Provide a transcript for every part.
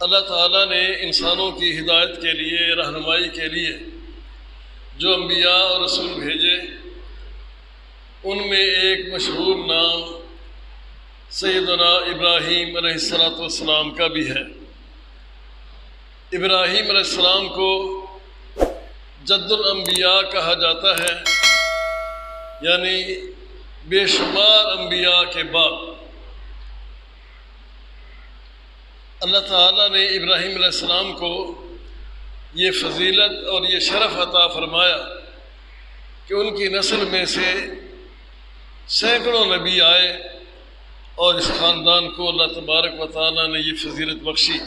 اللہ تعالیٰ نے انسانوں کی ہدایت کے لیے، رہنمائی کے لیے جو انبیاء اور رسول بھیجے، ان میں ایک مشہور نام سیدنا ابراہیم علیہ السلام کا بھی ہے۔ ابراہیم علیہ السلام کو جد الانبیاء کہا جاتا ہے، یعنی بے شمار انبیاء کے باپ۔ اللہ تعالیٰ نے ابراہیم علیہ السلام کو یہ فضیلت اور یہ شرف عطا فرمایا کہ ان کی نسل میں سے سینکڑوں نبی آئے، اور اس خاندان کو اللہ تبارک و تعالیٰ نے یہ فضیلت بخشی۔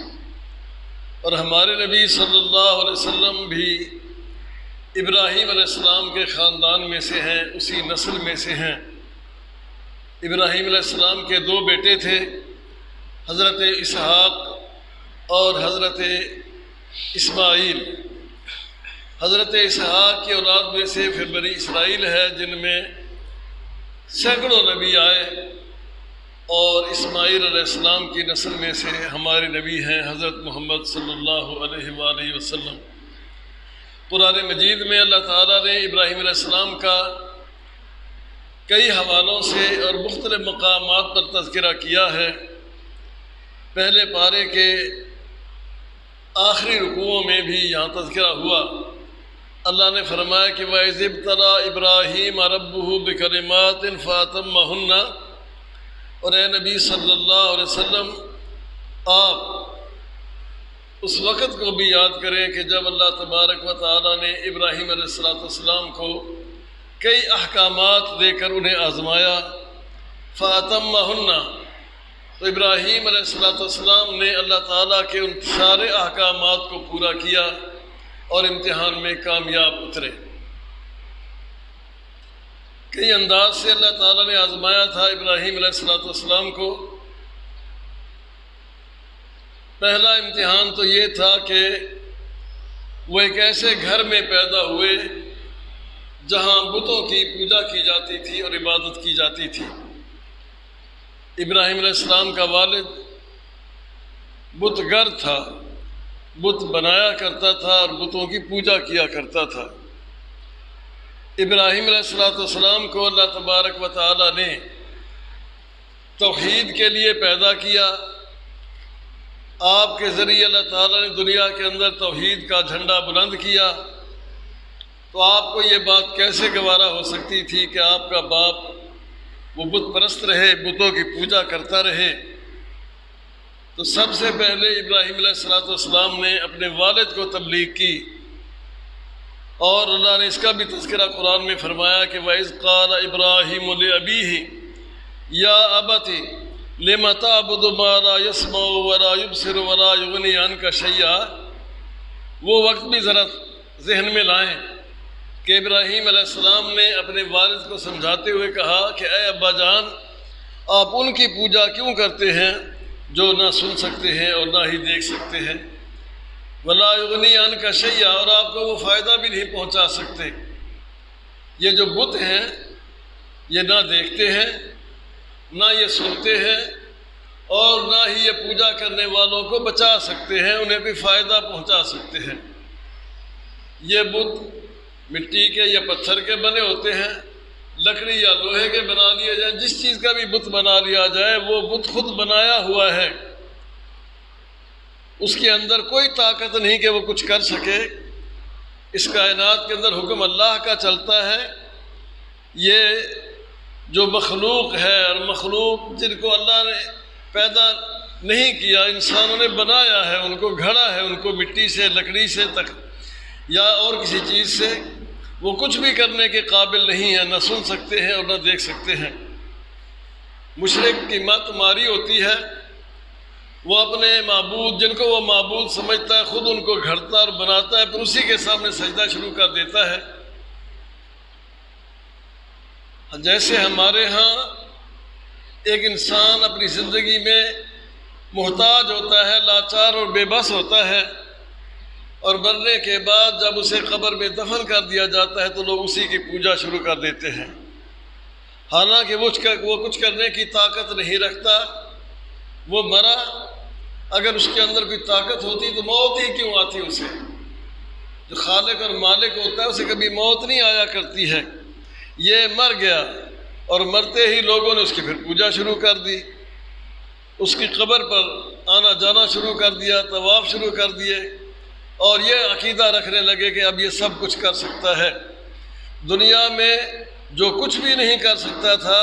اور ہمارے نبی صلی اللہ علیہ وسلم بھی ابراہیم علیہ السلام کے خاندان میں سے ہیں، اسی نسل میں سے ہیں۔ ابراہیم علیہ السلام کے دو بیٹے تھے، حضرت اسحاق اور حضرت اسماعیل۔ حضرت اسحاق کی اولاد میں سے پھر بنی اسرائیل ہے، جن میں سینکڑوں نبی آئے، اور اسماعیل علیہ السلام کی نسل میں سے ہمارے نبی ہیں حضرت محمد صلی اللہ علیہ وآلہ وسلم۔ قرآن مجید میں اللہ تعالیٰ نے ابراہیم علیہ السلام کا کئی حوالوں سے اور مختلف مقامات پر تذکرہ کیا ہے۔ پہلے پارے کے آخری رکوعوں میں بھی یہاں تذکرہ ہوا۔ اللہ نے فرمایا کہ وَإِذِ ابْتَلَىٰ إِبْرَاهِيمَ رَبُّهُ بِكَلِمَاتٍ فَأَتَمَّهُنَّ، اور اے نبی صلی اللہ علیہ وسلم، آپ اس وقت کو بھی یاد کریں کہ جب اللہ تبارک و تعالیٰ نے ابراہیم علیہ السلام کو کئی احکامات دے کر انہیں آزمایا۔ فَأَتَمَّهُنَّ، تو ابراہیم علیہ السلام نے اللہ تعالیٰ کے ان سارے احکامات کو پورا کیا اور امتحان میں کامیاب اترے۔ کئی انداز سے اللہ تعالیٰ نے آزمایا تھا ابراہیم علیہ السلام کو۔ پہلا امتحان تو یہ تھا کہ وہ ایک ایسے گھر میں پیدا ہوئے جہاں بتوں کی پوجا کی جاتی تھی اور عبادت کی جاتی تھی۔ ابراہیم علیہ السلام کا والد بت گر تھا، بت بنایا کرتا تھا اور بتوں کی پوجا کیا کرتا تھا۔ ابراہیم علیہ السلام کو اللہ تبارک و تعالیٰ نے توحید کے لیے پیدا کیا۔ آپ کے ذریعے اللہ تعالیٰ نے دنیا کے اندر توحید کا جھنڈا بلند کیا، تو آپ کو یہ بات کیسے گوارا ہو سکتی تھی کہ آپ کا باپ وہ بت پرست رہے، بتوں کی پوجا کرتا رہے؟ تو سب سے پہلے ابراہیم علیہ السلام نے اپنے والد کو تبلیغ کی، اور اللہ نے اس کا بھی تذکرہ قرآن میں فرمایا کہ وَإِذْ قَالَ إِبْرَاهِيمُ لِأَبِيهِ يَا أَبَتِ لِمَ تَعْبُدُ مَا لَا يَسْمَعُ وَلَا يُبْصِرُ وَلَا يُغْنِي عَنْكَ شَيْئًا۔ وہ وقت بھی ذرا ذہن میں لائیں کہ ابراہیم علیہ السلام نے اپنے والد کو سمجھاتے ہوئے کہا کہ اے ابا جان، آپ ان کی پوجا کیوں کرتے ہیں جو نہ سن سکتے ہیں اور نہ ہی دیکھ سکتے ہیں؟ وَلَا يُغْنِي عَنْكَ شَيْئًا، اور آپ کو وہ فائدہ بھی نہیں پہنچا سکتے۔ یہ جو بت ہیں یہ نہ دیکھتے ہیں، نہ یہ سنتے ہیں، اور نہ ہی یہ پوجا کرنے والوں کو بچا سکتے ہیں، انہیں بھی فائدہ پہنچا سکتے ہیں۔ یہ بت مٹی کے یا پتھر کے بنے ہوتے ہیں، لکڑی یا لوہے کے بنا لیے جائیں، جس چیز کا بھی بت بنا لیا جائے، وہ بت خود بنایا ہوا ہے، اس کے اندر کوئی طاقت نہیں کہ وہ کچھ کر سکے۔ اس کائنات کے اندر حکم اللہ کا چلتا ہے۔ یہ جو مخلوق ہے، اور مخلوق جن کو اللہ نے پیدا نہیں کیا، انسانوں نے بنایا ہے، ان کو گھڑا ہے، ان کو مٹی سے، لکڑی سے تک یا اور کسی چیز سے، وہ کچھ بھی کرنے کے قابل نہیں ہیں، نہ سن سکتے ہیں اور نہ دیکھ سکتے ہیں۔ مشرک کی مت ماری ہوتی ہے، وہ اپنے معبود، جن کو وہ معبود سمجھتا ہے، خود ان کو گھڑتا اور بناتا ہے، پھر اسی کے سامنے سجدہ شروع کر دیتا ہے۔ جیسے ہمارے ہاں ایک انسان اپنی زندگی میں محتاج ہوتا ہے، لاچار اور بے بس ہوتا ہے، اور مرنے کے بعد جب اسے قبر میں دفن کر دیا جاتا ہے تو لوگ اسی کی پوجا شروع کر دیتے ہیں، حالانکہ وہ کچھ کرنے کی طاقت نہیں رکھتا، وہ مرا اگر اس کے اندر کوئی طاقت ہوتی تو موت ہی کیوں آتی اسے؟ جو خالق اور مالک ہوتا ہے اسے کبھی موت نہیں آیا کرتی ہے۔ یہ مر گیا اور مرتے ہی لوگوں نے اس کی پھر پوجا شروع کر دی، اس کی قبر پر آنا جانا شروع کر دیا، طواف شروع کر دیے، اور یہ عقیدہ رکھنے لگے کہ اب یہ سب کچھ کر سکتا ہے۔ دنیا میں جو کچھ بھی نہیں کر سکتا تھا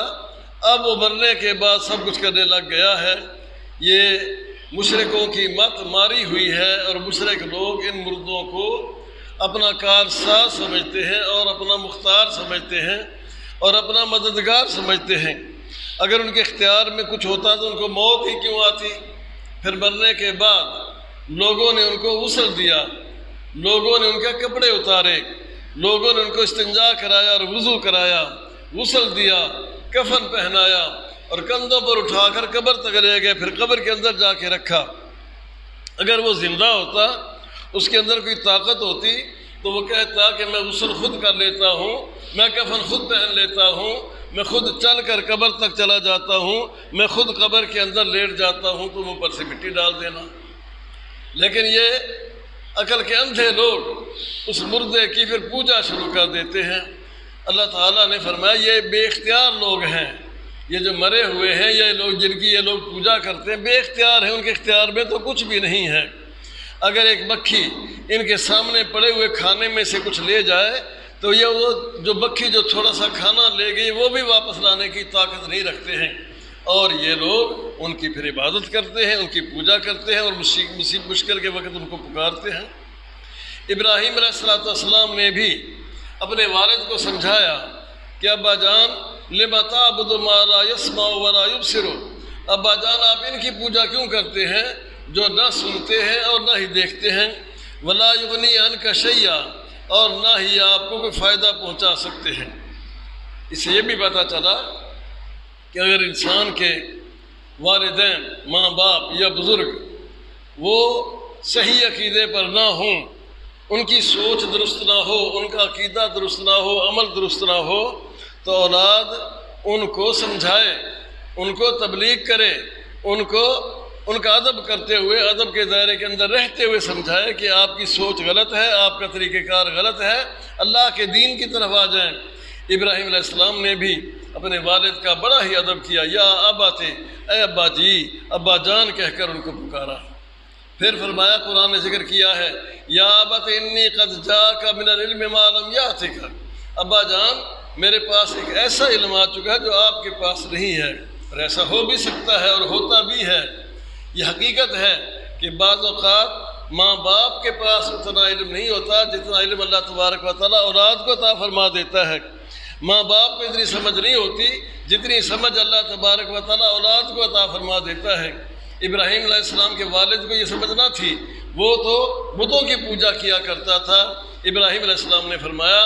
اب وہ مرنے کے بعد سب کچھ کرنے لگ گیا ہے۔ یہ مشرکوں کی مت ماری ہوئی ہے، اور مشرک لوگ ان مردوں کو اپنا کارساز سمجھتے ہیں اور اپنا مختار سمجھتے ہیں اور اپنا مددگار سمجھتے ہیں۔ اگر ان کے اختیار میں کچھ ہوتا تو ان کو موت ہی کیوں آتی؟ پھر مرنے کے بعد لوگوں نے ان کو غسل دیا، لوگوں نے ان کے کپڑے اتارے، لوگوں نے ان کو استنجا کرایا اور وضو کرایا، غسل دیا، کفن پہنایا اور کندھوں پر اٹھا کر قبر تک لے گئے، پھر قبر کے اندر جا کے رکھا۔ اگر وہ زندہ ہوتا، اس کے اندر کوئی طاقت ہوتی تو وہ کہتا کہ میں غسل خود کر لیتا ہوں، میں کفن خود پہن لیتا ہوں، میں خود چل کر قبر تک چلا جاتا ہوں، میں خود قبر کے اندر لیٹ جاتا ہوں، تم اوپر سے مٹی ڈال دینا۔ لیکن یہ عقل کے اندھے لوگ اس مردے کی پھر پوجا شروع کر دیتے ہیں۔ اللہ تعالیٰ نے فرمایا یہ بے اختیار لوگ ہیں، یہ جو مرے ہوئے ہیں، یہ لوگ جن کی یہ لوگ پوجا کرتے ہیں بے اختیار ہیں، ان کے اختیار میں تو کچھ بھی نہیں ہے۔ اگر ایک مکھی ان کے سامنے پڑے ہوئے کھانے میں سے کچھ لے جائے تو یہ وہ جو مکھی جو تھوڑا سا کھانا لے گئی وہ بھی واپس لانے کی طاقت نہیں رکھتے ہیں، اور یہ لوگ ان کی پھر عبادت کرتے ہیں، ان کی پوجا کرتے ہیں اور مشکل کے وقت ان کو پکارتے ہیں۔ ابراہیم علیہ السلام نے بھی اپنے والد کو سمجھایا کہ ابا جان لما تعبد ما لا يسمع ولا يبصر، ابا جان آپ ان کی پوجا کیوں کرتے ہیں جو نہ سنتے ہیں اور نہ ہی دیکھتے ہیں، ولا یغنی عنک شیئا، اور نہ ہی آپ کو کوئی فائدہ پہنچا سکتے ہیں۔ اس سے یہ بھی پتہ چلا کہ اگر انسان کے والدین، ماں باپ یا بزرگ وہ صحیح عقیدے پر نہ ہوں، ان کی سوچ درست نہ ہو، ان کا عقیدہ درست نہ ہو، عمل درست نہ ہو، تو اولاد ان کو سمجھائے، ان کو تبلیغ کرے، ان کا ادب کرتے ہوئے، ادب کے دائرے کے اندر رہتے ہوئے سمجھائے کہ آپ کی سوچ غلط ہے، آپ کا طریقہ کار غلط ہے، اللہ کے دین کی طرف آ جائیں۔ ابراہیم علیہ السلام نے بھی اپنے والد کا بڑا ہی ادب کیا، یا اباتے، اے ابا جی، ابا جان کہہ کر ان کو پکارا۔ پھر فرمایا، قرآن نے ذکر کیا ہے، یا ابت انی قد جاءک من العلم ما لم یأتک، ابا جان میرے پاس ایک ایسا علم آ چکا ہے جو آپ کے پاس نہیں ہے، اور ایسا ہو بھی سکتا ہے اور ہوتا بھی ہے۔ یہ حقیقت ہے کہ بعض اوقات ماں باپ کے پاس اتنا علم نہیں ہوتا جتنا علم اللہ تبارک و تعالیٰ اولاد کو عطا فرما دیتا ہے۔ ماں باپ کو اتنی سمجھ نہیں ہوتی جتنی سمجھ اللہ تبارک و تعالیٰ اولاد کو عطا فرما دیتا ہے۔ ابراہیم علیہ السلام کے والد کو یہ سمجھ نہ تھی، وہ تو بتوں کی پوجا کیا کرتا تھا۔ ابراہیم علیہ السلام نے فرمایا،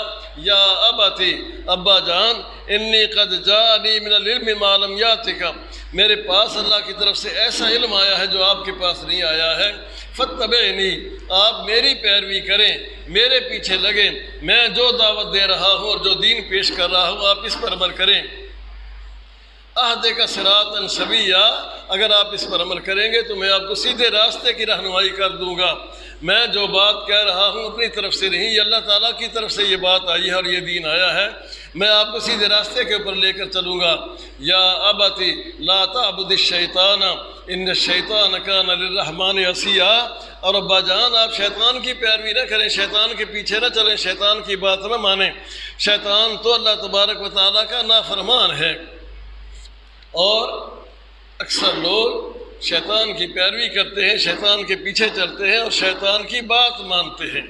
یا اباتی، ابا جان، انی قد جاءنی من العلم ما لم یأتک، میرے پاس اللہ کی طرف سے ایسا علم آیا ہے جو آپ کے پاس نہیں آیا ہے، فاتبعنی، آپ میری پیروی کریں، میرے پیچھے لگیں، میں جو دعوت دے رہا ہوں اور جو دین پیش کر رہا ہوں آپ اس پر عمل کریں۔ اہدک صراطا سویا، اگر آپ اس پر عمل کریں گے تو میں آپ کو سیدھے راستے کی رہنمائی کر دوں گا۔ میں جو بات کہہ رہا ہوں اپنی طرف سے نہیں، یہ اللہ تعالیٰ کی طرف سے یہ بات آئی ہے اور یہ دین آیا ہے، میں آپ کو سیدھے راستے کے اوپر لے کر چلوں گا۔ یا ابتی لا تعبد الشیطان ان الشیطان کان للرحمن عصیا، اور ابا جان آپ شیطان کی پیروی نہ کریں، شیطان کے پیچھے نہ چلیں، شیطان کی بات نہ مانیں، شیطان تو اللہ تبارک و تعالیٰ کا نافرمان ہے۔ اور اکثر لوگ شیطان کی پیروی کرتے ہیں، شیطان کے پیچھے چلتے ہیں اور شیطان کی بات مانتے ہیں۔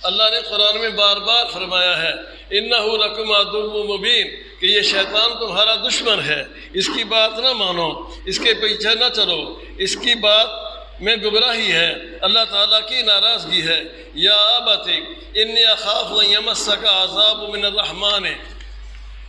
اللہ نے قرآن میں بار بار فرمایا ہے، اِنَّهُ لَكُمْ عَدُوٌّ مُبِينٌ، کہ یہ شیطان تمہارا دشمن ہے، اس کی بات نہ مانو، اس کے پیچھے نہ چلو، اس کی بات میں گمراہی ہے، اللہ تعالیٰ کی ناراضگی ہے۔ یا ابت انی اخاف ان یمسک عذاب من الرحمن،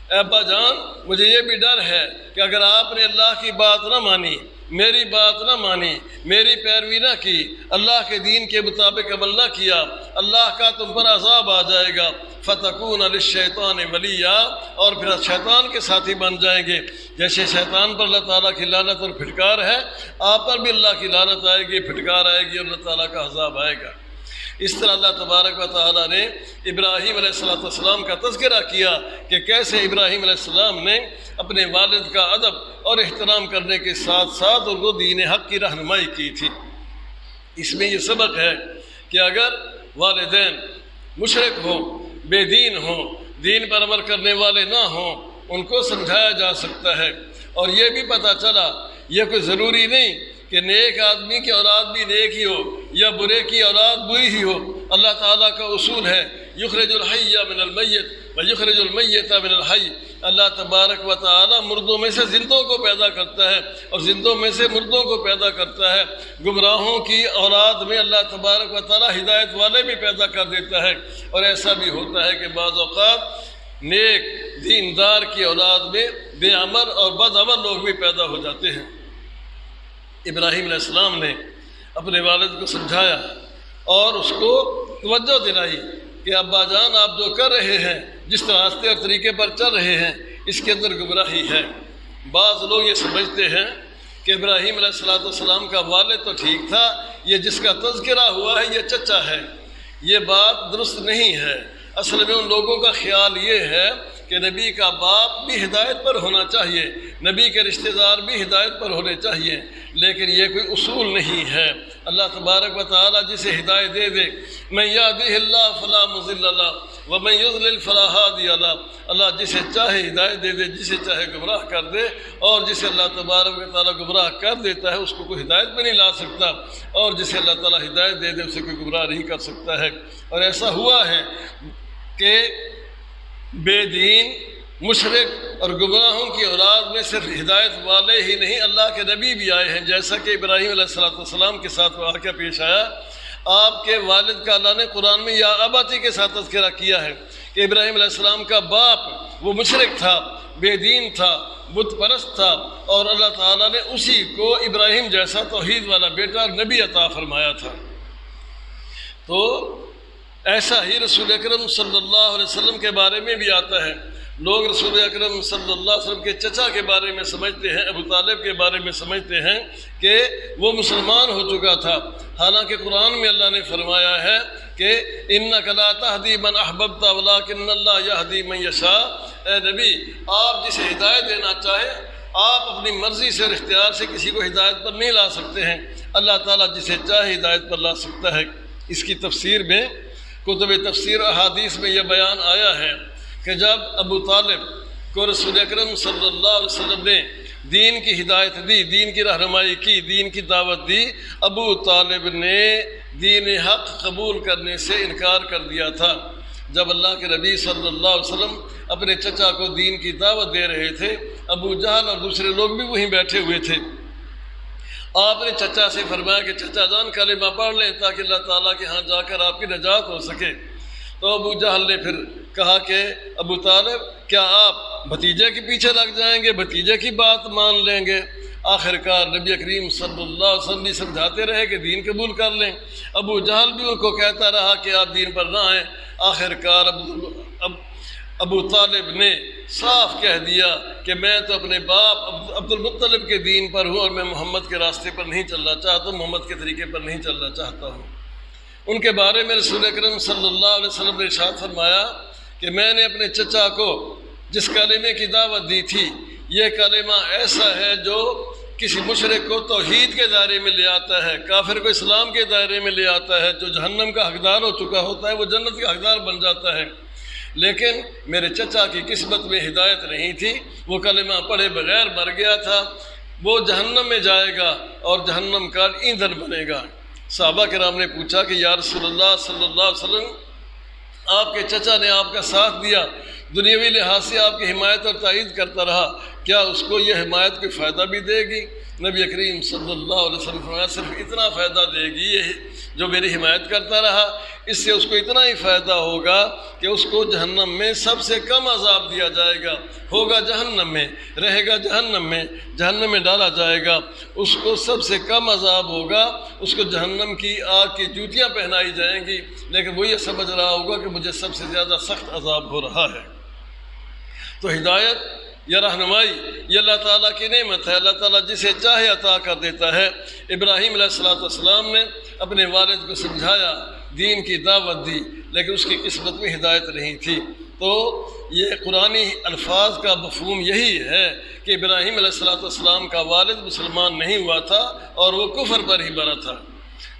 اے ابا جان مجھے یہ بھی ڈر ہے کہ اگر آپ نے اللہ کی بات نہ مانی، میری بات نہ مانی، میری پیروی نہ کی، اللہ کے دین کے مطابق عمل نہ کیا، اللہ کا تم پر عذاب آ جائے گا۔ فَتَكُونَ لِلشَّيْطَانِ وَلِيًّا، اور پھر شیطان کے ساتھی بن جائیں گے۔ جیسے شیطان پر اللہ تعالیٰ کی لعنت اور پھٹکار ہے، آپ پر بھی اللہ کی لعنت آئے گی، پھٹکار آئے گی اور اللہ تعالیٰ کا عذاب آئے گا۔ اس طرح اللہ تبارک و تعالیٰ نے ابراہیم علیہ السلام کا تذکرہ کیا کہ کیسے ابراہیم علیہ السلام نے اپنے والد کا ادب اور احترام کرنے کے ساتھ ساتھ ان کو دین حق کی رہنمائی کی تھی۔ اس میں یہ سبق ہے کہ اگر والدین مشرک ہوں، بے دین ہوں، دین پر عمل کرنے والے نہ ہوں، ان کو سمجھایا جا سکتا ہے۔ اور یہ بھی پتہ چلا یہ کوئی ضروری نہیں کہ نیک آدمی کی اولاد بھی نیک ہی ہو یا برے کی اولاد بری ہی ہو۔ اللہ تعالیٰ کا اصول ہے یخرج الحی من المیت ویخرج المیت من الحی۔ اللہ تبارک و تعالیٰ مردوں میں سے زندوں کو پیدا کرتا ہے اور زندوں میں سے مردوں کو پیدا کرتا ہے۔ گمراہوں کی اولاد میں اللہ تبارک و تعالیٰ ہدایت والے بھی پیدا کر دیتا ہے، اور ایسا بھی ہوتا ہے کہ بعض اوقات نیک دیندار کی اولاد میں بے عمل اور بد عمل لوگ بھی پیدا ہو جاتے ہیں۔ ابراہیم علیہ السلام نے اپنے والد کو سمجھایا اور اس کو توجہ دلائی کہ ابا جان آپ جو کر رہے ہیں، جس راستے اور طریقے پر چل رہے ہیں، اس کے اندر گمراہی ہے۔ بعض لوگ یہ سمجھتے ہیں کہ ابراہیم علیہ السلام کا والد تو ٹھیک تھا، یہ جس کا تذکرہ ہوا ہے یہ چچا ہے۔ یہ بات درست نہیں ہے۔ اصل میں ان لوگوں کا خیال یہ ہے کہ نبی کا باپ بھی ہدایت پر ہونا چاہیے، نبی کے رشتہ دار بھی ہدایت پر ہونے چاہیے، لیکن یہ کوئی اصول نہیں ہے۔ اللہ تبارک و تعالیٰ جسے ہدایت دے دے، من یہدہ اللہ فلا مضل لہ ومن یضلل فلا ہادی لہ، اللہ جسے چاہے ہدایت دے دے، جسے چاہے گمراہ کر دے، اور جسے اللہ تبارک و تعالیٰ گمراہ کر دیتا ہے اس کو کوئی ہدایت پہ نہیں لا سکتا، اور جسے اللہ تعالیٰ ہدایت دے دے اسے کوئی گمراہ نہیں کر سکتا ہے۔ اور ایسا ہوا ہے کہ بے دین، مشرک اور گمراہوں کی اولاد میں صرف ہدایت والے ہی نہیں، اللہ کے نبی بھی آئے ہیں، جیسا کہ ابراہیم علیہ السلام کے ساتھ واقعہ پیش آیا۔ آپ کے والد کا اللہ نے قرآن میں یا اباتی کے ساتھ تذکرہ کیا ہے کہ ابراہیم علیہ السلام کا باپ وہ مشرک تھا، بے دین تھا، بت پرست تھا، اور اللہ تعالیٰ نے اسی کو ابراہیم جیسا توحید والا بیٹا اور نبی عطا فرمایا تھا۔ تو ایسا ہی رسول اکرم صلی اللہ علیہ وسلم کے بارے میں بھی آتا ہے۔ لوگ رسول اکرم صلی اللہ علیہ وسلم کے چچا کے بارے میں سمجھتے ہیں، ابو طالب کے بارے میں سمجھتے ہیں کہ وہ مسلمان ہو چکا تھا، حالانکہ قرآن میں اللہ نے فرمایا ہے کہ اِنَّكَ لَا تَهْدِي مَنْ أَحْبَبْتَ وَلَٰكِنَّ اللَّهَ يَهْدِي مَنْ يَشَاءُ۔ اے نبی، آپ جسے ہدایت دینا چاہیں، آپ اپنی مرضی سے اور اختیار سے کسی کو ہدایت پر نہیں لا سکتے ہیں، اللہ تعالیٰ جسے چاہے ہدایت پر لا سکتا ہے۔ اس کی تفسیر میں کتب تفسیر احادیث میں یہ بیان آیا ہے کہ جب ابو طالب کو رسول اکرم صلی اللہ علیہ وسلم نے دین کی ہدایت دی، دین کی رہنمائی کی، دین کی دعوت دی، ابو طالب نے دین حق قبول کرنے سے انکار کر دیا تھا۔ جب اللہ کے نبی صلی اللہ علیہ وسلم اپنے چچا کو دین کی دعوت دے رہے تھے، ابو جہل اور دوسرے لوگ بھی وہیں بیٹھے ہوئے تھے۔ آپ نے چچا سے فرمایا کہ چچا جان کلمہ پڑھ لیں تاکہ اللہ تعالیٰ کے ہاں جا کر آپ کی نجات ہو سکے۔ تو ابو جہل نے پھر کہا کہ ابو طالب کیا آپ بھتیجے کے پیچھے لگ جائیں گے، بھتیجے کی بات مان لیں گے؟ آخرکار نبی کریم صلی اللہ علیہ وسلم بھی سمجھاتے رہے کہ دین قبول کر لیں، ابو جہل بھی ان کو کہتا رہا کہ آپ دین پر نہ آئیں۔ آخرکار ابو طالب نے صاف کہہ دیا کہ میں تو اپنے باپ عبد المطلب کے دین پر ہوں اور میں محمد کے راستے پر نہیں چلنا چاہتا ہوں، محمد کے طریقے پر نہیں چلنا چاہتا ہوں۔ ان کے بارے میں رسول اکرم صلی اللہ علیہ وسلم نے ارشاد فرمایا کہ میں نے اپنے چچا کو جس کلمے کی دعوت دی تھی، یہ کلمہ ایسا ہے جو کسی مشرک کو توحید کے دائرے میں لے آتا ہے، کافر کو اسلام کے دائرے میں لے آتا ہے، جو جہنم کا حقدار ہو چکا ہوتا ہے وہ جنت کا حقدار بن جاتا ہے۔ لیکن میرے چچا کی قسمت میں ہدایت نہیں تھی، وہ کلمہ پڑھے بغیر مر گیا تھا، وہ جہنم میں جائے گا اور جہنم کا ایندھن بنے گا۔ صحابہ کرام نے پوچھا کہ یا رسول اللہ صلی اللہ علیہ وسلم، آپ کے چچا نے آپ کا ساتھ دیا، دنیاوی لحاظ سے آپ کی حمایت اور تائید کرتا رہا، کیا اس کو یہ حمایت کوئی فائدہ بھی دے گی؟ نبی کریم صلی اللہ علیہ وسلم فرمایا صرف اتنا فائدہ دے گی یہ جو میری حمایت کرتا رہا، اس سے اس کو اتنا ہی فائدہ ہوگا کہ اس کو جہنم میں سب سے کم عذاب دیا جائے گا، ہوگا جہنم میں، رہے گا جہنم میں ڈالا جائے گا، اس کو سب سے کم عذاب ہوگا، اس کو جہنم کی آگ کی جوتیاں پہنائی جائیں گی، لیکن وہ یہ سمجھ رہا ہوگا کہ مجھے سب سے زیادہ سخت عذاب ہو رہا ہے۔ تو ہدایت یا رہنمائی یہ اللہ تعالیٰ کی نعمت ہے، اللہ تعالیٰ جسے چاہے عطا کر دیتا ہے۔ ابراہیم علیہ السلام نے اپنے والد کو سمجھایا، دین کی دعوت دی، لیکن اس کی قسمت میں ہدایت نہیں تھی۔ تو یہ قرآنی الفاظ کا مفہوم یہی ہے کہ ابراہیم علیہ السلام کا والد مسلمان نہیں ہوا تھا اور وہ کفر پر ہی مرا تھا۔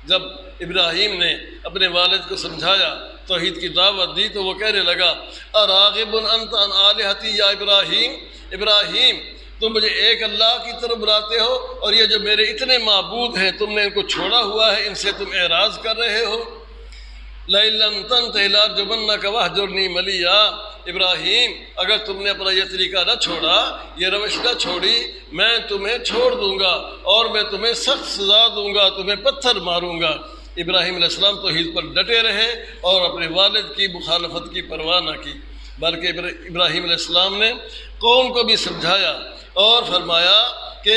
جب ابراہیم نے اپنے والد کو سمجھایا، توحید کی دعوت دی، تو وہ کہنے لگا اراغب انت عن آلہتی یا ابراہیم تم مجھے ایک اللہ کی طرف بلاتے ہو اور یہ جو میرے اتنے معبود ہیں تم نے ان کو چھوڑا ہوا ہے، ان سے تم اعراض کر رہے ہو۔ لئن لم تنته لارجمنک واہجرنی ملیا، ابراہیم اگر تم نے اپنا یہ طریقہ نہ چھوڑا، یہ روش نہ چھوڑی، میں تمہیں چھوڑ دوں گا اور میں تمہیں سخت سزا دوں گا، تمہیں پتھر ماروں گا۔ ابراہیم علیہ السلام توحید پر ڈٹے رہے اور اپنے والد کی مخالفت کی پرواہ نہ کی، بلکہ ابراہیم علیہ السلام نے قوم کو بھی سمجھایا اور فرمایا کہ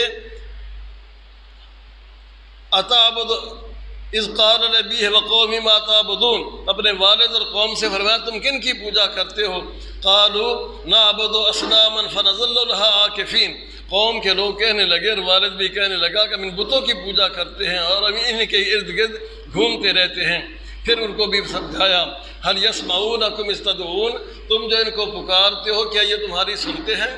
اتعبد اذ قال لابیہ وقومہ ما تعبدون، اپنے والد اور قوم سے فرمایا تم کن کی پوجا کرتے ہو؟ قالوا نعبد اصناما فنظل لها عاکفین، قوم کے لوگ کہنے لگے اور والد بھی کہنے لگا کہ ہم ان بتوں کی پوجا کرتے ہیں اور ہم انہیں کے ارد گرد گھومتے رہتے ہیں۔ پھر ان کو بھی سمجھایا هل يسمعونکم اذ تدعون، تم جو ان کو پکارتے ہو کیا یہ تمہاری سنتے ہیں؟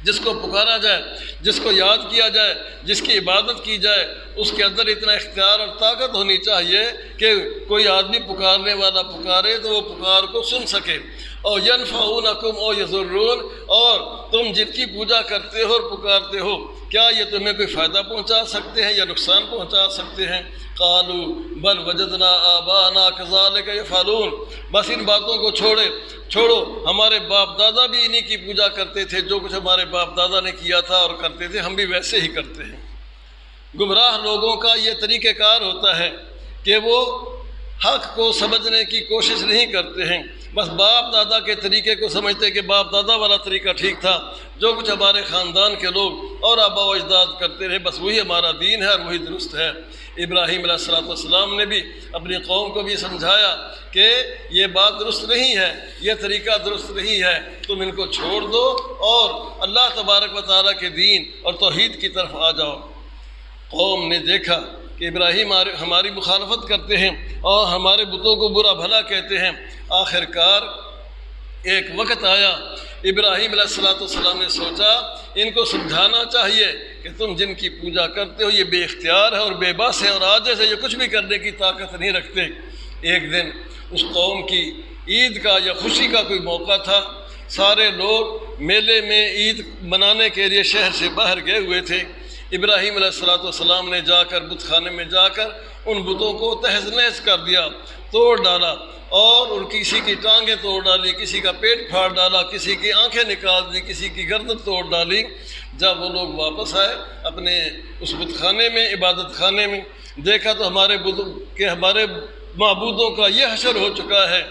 جس کو پکارا جائے، جس کو یاد کیا جائے، جس کی عبادت کی جائے، اس کے اندر اتنا اختیار اور طاقت ہونی چاہیے کہ کوئی آدمی پکارنے والا پکارے تو وہ پکار کو سن سکے۔ اور ینفعونکم او یضرون، اور تم جن کی پوجا کرتے ہو اور پکارتے ہو کیا یہ تمہیں کوئی فائدہ پہنچا سکتے ہیں یا نقصان پہنچا سکتے ہیں؟ قالوا بل وجدنا آباءنا كذلك يفعلون، بس ان باتوں کو چھوڑو، ہمارے باپ دادا بھی انہی کی پوجا کرتے تھے، جو کچھ ہمارے باپ دادا نے کیا تھا اور کرتے تھے ہم بھی ویسے ہی کرتے ہیں۔ گمراہ لوگوں کا یہ طریقہ کار ہوتا ہے کہ وہ حق کو سمجھنے کی کوشش نہیں کرتے ہیں، بس باپ دادا کے طریقے کو سمجھتے کہ باپ دادا والا طریقہ ٹھیک تھا، جو کچھ ہمارے خاندان کے لوگ اور آبا و اجداد کرتے رہے بس وہی ہمارا دین ہے اور وہی درست ہے۔ ابراہیم علیہ السلام نے بھی اپنی قوم کو بھی سمجھایا کہ یہ بات درست نہیں ہے، یہ طریقہ درست نہیں ہے، تم ان کو چھوڑ دو اور اللہ تبارک و تعالیٰ کے دین اور توحید کی طرف آ جاؤ۔ قوم نے دیکھا کہ ابراہیم ہماری مخالفت کرتے ہیں اور ہمارے بتوں کو برا بھلا کہتے ہیں۔ آخر کار ایک وقت آیا، ابراہیم علیہ السلام نے سوچا ان کو سمجھانا چاہیے کہ تم جن کی پوجا کرتے ہو یہ بے اختیار ہے اور بے بس ہے اور عاجز ہے، یہ کچھ بھی کرنے کی طاقت نہیں رکھتے۔ ایک دن اس قوم کی عید کا یا خوشی کا کوئی موقع تھا، سارے لوگ میلے میں عید منانے کے لیے شہر سے باہر گئے ہوئے تھے۔ ابراہیم علیہ السلام نے جا کر بت خانے میں جا کر ان بتوں کو تہز نہز کر دیا، توڑ ڈالا اور ان کسی کی ٹانگیں توڑ ڈالی، کسی کا پیٹ پھاڑ ڈالا، کسی کی آنکھیں نکال دی، کسی کی گردن توڑ ڈالی۔ جب وہ لوگ واپس آئے اپنے اس بت خانے میں، عبادت خانے میں، دیکھا تو ہمارے معبودوں کا یہ حشر ہو چکا ہے۔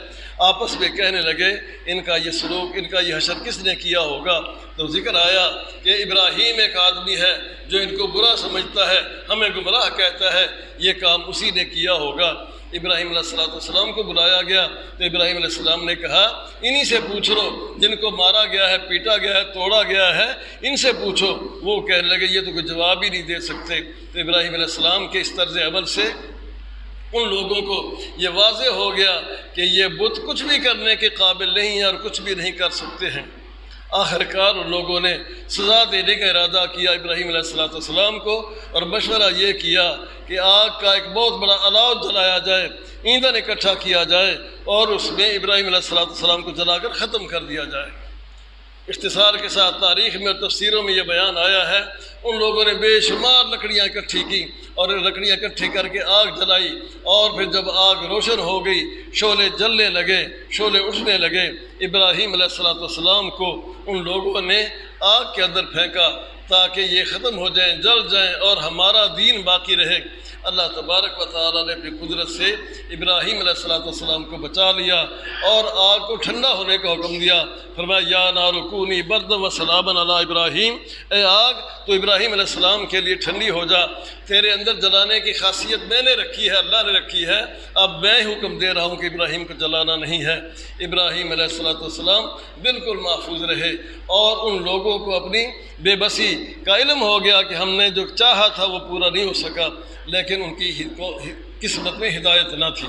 آپس میں کہنے لگے ان کا یہ سلوک، ان کا یہ حشر کس نے کیا ہوگا؟ تو ذکر آیا کہ ابراہیم ایک آدمی ہے جو ان کو برا سمجھتا ہے، ہمیں گمراہ کہتا ہے، یہ کام اسی نے کیا ہوگا۔ ابراہیم علیہ السلام کو بلایا گیا تو ابراہیم علیہ السلام نے کہا انہی سے پوچھ لو جن کو مارا گیا ہے، پیٹا گیا ہے، توڑا گیا ہے، ان سے پوچھو۔ وہ کہنے لگے یہ تو کوئی جواب ہی نہیں دے سکتے۔ تو ابراہیم علیہ السلام کے اس طرز عمل سے ان لوگوں کو یہ واضح ہو گیا کہ یہ بت کچھ بھی کرنے کے قابل نہیں ہے اور کچھ بھی نہیں کر سکتے ہیں۔ آخر کار ان لوگوں نے سزا دینے کا ارادہ کیا ابراہیم علیہ السلام کو، اور مشورہ یہ کیا کہ آگ کا ایک بہت بڑا الاؤ جلایا جائے، ایندھن اکٹھا کیا جائے اور اس میں ابراہیم علیہ السلام کو جلا کر ختم کر دیا جائے۔ اختصار کے ساتھ تاریخ میں اور تفسیروں میں یہ بیان آیا ہے، ان لوگوں نے بے شمار لکڑیاں اکٹھی کی اور لکڑیاں اکٹھی کر کے آگ جلائی، اور پھر جب آگ روشن ہو گئی، شعلے جلنے لگے، شعلے اٹھنے لگے، ابراہیم علیہ السلام کو ان لوگوں نے آگ کے اندر پھینکا، تاکہ یہ ختم ہو جائیں، جل جائیں اور ہمارا دین باقی رہے۔ اللہ تبارک و تعالیٰ نے اپنی قدرت سے ابراہیم علیہ السلام کو بچا لیا اور آگ کو ٹھنڈا ہونے کا حکم دیا۔ فرمایا یا نار کونی بردا و سلاما علی ابراہیم، اے آگ تو ابراہیم علیہ السلام کے لیے ٹھنڈی ہو جا، تیرے اندر جلانے کی خاصیت میں نے رکھی ہے، اللہ نے رکھی ہے، اب میں حکم دے رہا ہوں کہ ابراہیم کو جلانا نہیں ہے۔ ابراہیم علیہ السلام بالکل محفوظ رہے اور ان لوگوں کو اپنی بے بسی کا علم ہو گیا کہ ہم نے جو چاہا تھا وہ پورا نہیں ہو سکا، لیکن ان کی قسمت میں ہدایت نہ تھی۔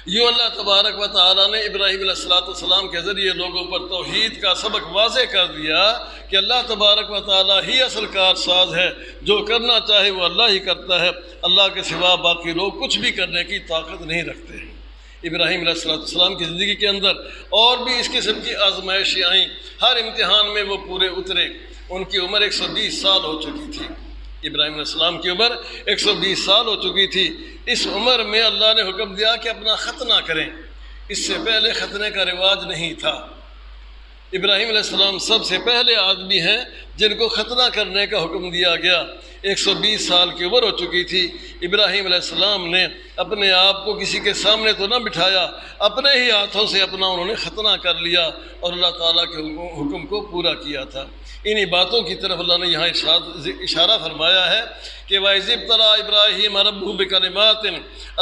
یوں اللہ تبارک و تعالیٰ نے ابراہیم علیہ السلام کے ذریعے لوگوں پر توحید کا سبق واضح کر دیا کہ اللہ تبارک و تعالیٰ ہی اصل کار ساز ہے، جو کرنا چاہے وہ اللہ ہی کرتا ہے، اللہ کے سوا باقی لوگ کچھ بھی کرنے کی طاقت نہیں رکھتے ہیں۔ ابراہیم علیہ السلام کی زندگی کے اندر اور بھی اس قسم کی آزمائشیں آئیں، ہر امتحان میں وہ پورے اترے۔ ان کی عمر 120 سال ہو چکی تھی، ابراہیم علیہ السلام کی عمر 120 سال ہو چکی تھی۔ اس عمر میں اللہ نے حکم دیا کہ اپنا ختنہ کریں، اس سے پہلے ختنے کا رواج نہیں تھا۔ ابراہیم علیہ السلام سب سے پہلے آدمی ہیں جن کو ختنہ کرنے کا حکم دیا گیا۔ 120 سال کی عمر ہو چکی تھی۔ ابراہیم علیہ السلام نے اپنے آپ کو کسی کے سامنے تو نہ بٹھایا، اپنے ہی ہاتھوں سے اپنا انہوں نے ختنہ کر لیا اور اللہ تعالیٰ کے حکم کو پورا کیا تھا۔ انہی باتوں کی طرف اللہ نے یہاں اشارہ فرمایا ہے کہ وَإِذِ ابْتَلَىٰ إِبْرَاهِيمَ رَبُّهُ بِكَلِمَاتٍ،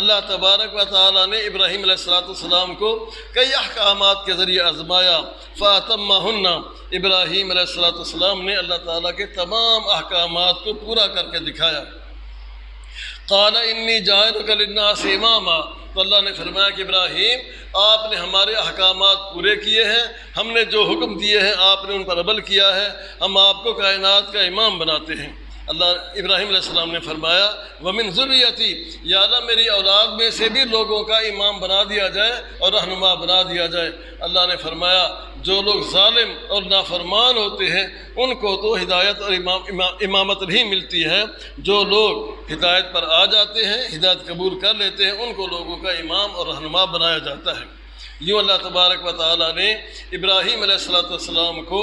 اللہ تبارک و تعالیٰ نے ابراہیم علیہ السلام کو کئی احکامات کے ذریعے آزمایا۔ فَأَتَمَّهُنَّ، ابراہیم علیہ السلام نے اللہ تعالیٰ کے تمام احکامات کو پورا کر کے دکھایا۔ قَالَ إِنِّي جَاعِلُكَ لِلنَّاسِ إِمَامًا، تو اللہ نے فرمایا کہ ابراہیم آپ نے ہمارے احکامات پورے کیے ہیں، ہم نے جو حکم دیے ہیں آپ نے ان پر عمل کیا ہے، ہم آپ کو کائنات کا امام بناتے ہیں۔ اللہ ابراہیم علیہ السلام نے فرمایا وَمِن ذُرِّيَّتِي، یا اللہ میری اولاد میں سے بھی لوگوں کا امام بنا دیا جائے اور رہنما بنا دیا جائے۔ اللہ نے فرمایا جو لوگ ظالم اور نافرمان ہوتے ہیں ان کو تو ہدایت اور امامت نہیں ملتی ہے، جو لوگ ہدایت پر آ جاتے ہیں، ہدایت قبول کر لیتے ہیں، ان کو لوگوں کا امام اور رہنما بنایا جاتا ہے۔ یوں اللہ تبارک و تعالیٰ نے ابراہیم علیہ السلام کو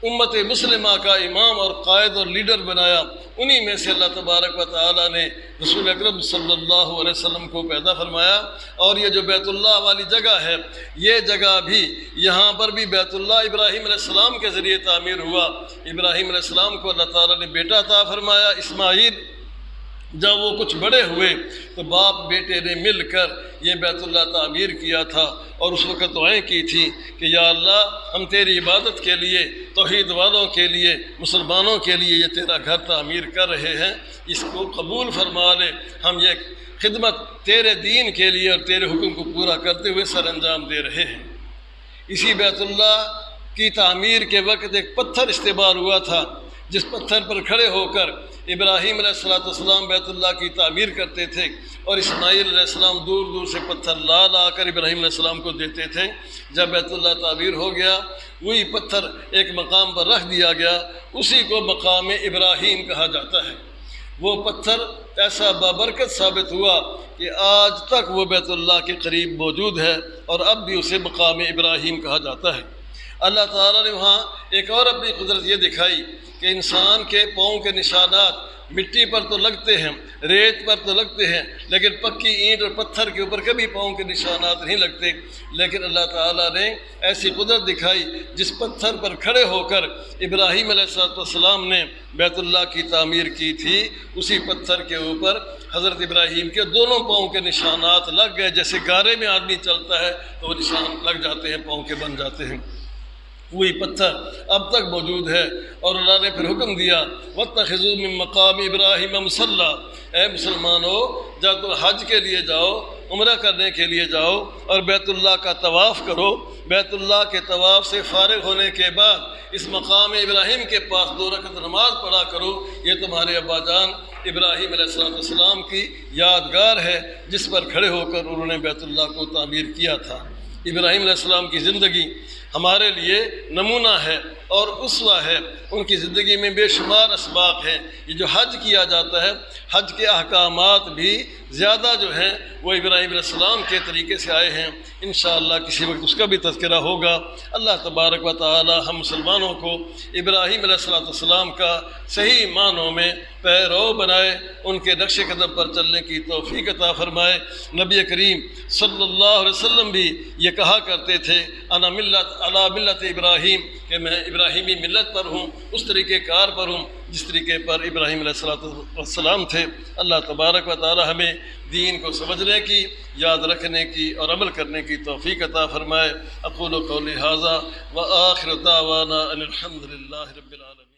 امت مسلمہ کا امام اور قائد اور لیڈر بنایا۔ انہی میں سے اللہ تبارک و تعالیٰ نے رسول اکرم صلی اللہ علیہ وسلم کو پیدا فرمایا۔ اور یہ جو بیت اللہ والی جگہ ہے، یہ جگہ بھی، یہاں پر بھی بیت اللہ ابراہیم علیہ السلام کے ذریعے تعمیر ہوا۔ ابراہیم علیہ السلام کو اللہ تعالیٰ نے بیٹا عطا فرمایا اسماعیل۔ جب وہ کچھ بڑے ہوئے تو باپ بیٹے نے مل کر یہ بیت اللہ تعمیر کیا تھا اور اس وقت دعائیں کی تھی کہ یا اللہ ہم تیری عبادت کے لیے، توحید والوں کے لیے، مسلمانوں کے لیے یہ تیرا گھر تعمیر کر رہے ہیں، اس کو قبول فرما لے، ہم یہ خدمت تیرے دین کے لیے اور تیرے حکم کو پورا کرتے ہوئے سر انجام دے رہے ہیں۔ اسی بیت اللہ کی تعمیر کے وقت ایک پتھر استعمال ہوا تھا، جس پتھر پر کھڑے ہو کر ابراہیم علیہ السلام بیت اللہ کی تعمیر کرتے تھے اور اسماعیل علیہ السلام دور دور سے پتھر لا کر ابراہیم علیہ السلام کو دیتے تھے۔ جب بیت اللہ تعمیر ہو گیا، وہی پتھر ایک مقام پر رکھ دیا گیا، اسی کو مقام ابراہیم کہا جاتا ہے۔ وہ پتھر ایسا بابرکت ثابت ہوا کہ آج تک وہ بیت اللہ کے قریب موجود ہے اور اب بھی اسے مقام ابراہیم کہا جاتا ہے۔ اللہ تعالیٰ نے وہاں ایک اور اپنی قدرت یہ دکھائی کہ انسان کے پاؤں کے نشانات مٹی پر تو لگتے ہیں، ریت پر تو لگتے ہیں، لیکن پکی اینٹ اور پتھر کے اوپر کبھی پاؤں کے نشانات نہیں لگتے۔ لیکن اللہ تعالیٰ نے ایسی قدرت دکھائی جس پتھر پر کھڑے ہو کر ابراہیم علیہ السلام نے بیت اللہ کی تعمیر کی تھی، اسی پتھر کے اوپر حضرت ابراہیم کے دونوں پاؤں کے نشانات لگ گئے۔ جیسے گارے میں آدمی چلتا ہے تو وہ نشان لگ جاتے ہیں، پاؤں کے بن جاتے ہیں۔ وہی پتھر اب تک موجود ہے۔ اور اللہ نے پھر حکم دیا وَاتَّخِذُوا مِن مَّقَامِ إِبْرَاهِيمَ مُصَلًّى، اے مسلمانوں جب تم حج کے لیے جاؤ، عمرہ کرنے کے لیے جاؤ اور بیت اللہ کا طواف کرو، بیت اللہ کے طواف سے فارغ ہونے کے بعد اس مقام ابراہیم کے پاس 2 رکعت نماز پڑھا کرو، یہ تمہارے ابا جان ابراہیم علیہ السلام کی یادگار ہے جس پر کھڑے ہو کر انہوں نے بیت اللہ کو تعمیر کیا تھا۔ ابراہیم علیہ السلام کی زندگی ہمارے لیے نمونہ ہے اور اسوہ ہے، ان کی زندگی میں بے شمار اسباق ہیں۔ یہ جو حج کیا جاتا ہے، حج کے احکامات بھی زیادہ جو ہیں وہ ابراہیم علیہ السلام کے طریقے سے آئے ہیں۔ انشاءاللہ کسی وقت اس کا بھی تذکرہ ہوگا۔ اللہ تبارک و تعالی ہم مسلمانوں کو ابراہیم علیہ السلام کا صحیح معنوں میں پیرو بنائے، ان کے نقش قدم پر چلنے کی توفیق عطا فرمائے۔ نبی کریم صلی اللہ علیہ وسلم بھی یہ کہا کرتے تھے، انا ملت ابراہیم، کہ میں ابراہیمی ملت پر ہوں، اس طریقہ کار پر ہوں جس طریقے پر ابراہیم علیہ السلام تھے۔ اللہ تبارک و تعالی ہمیں دین کو سمجھنے کی، یاد رکھنے کی اور عمل کرنے کی توفیق عطا فرمائے۔ اقول قولی ھذا وآخر دعوانا ان الحمد للہ رب العالمین۔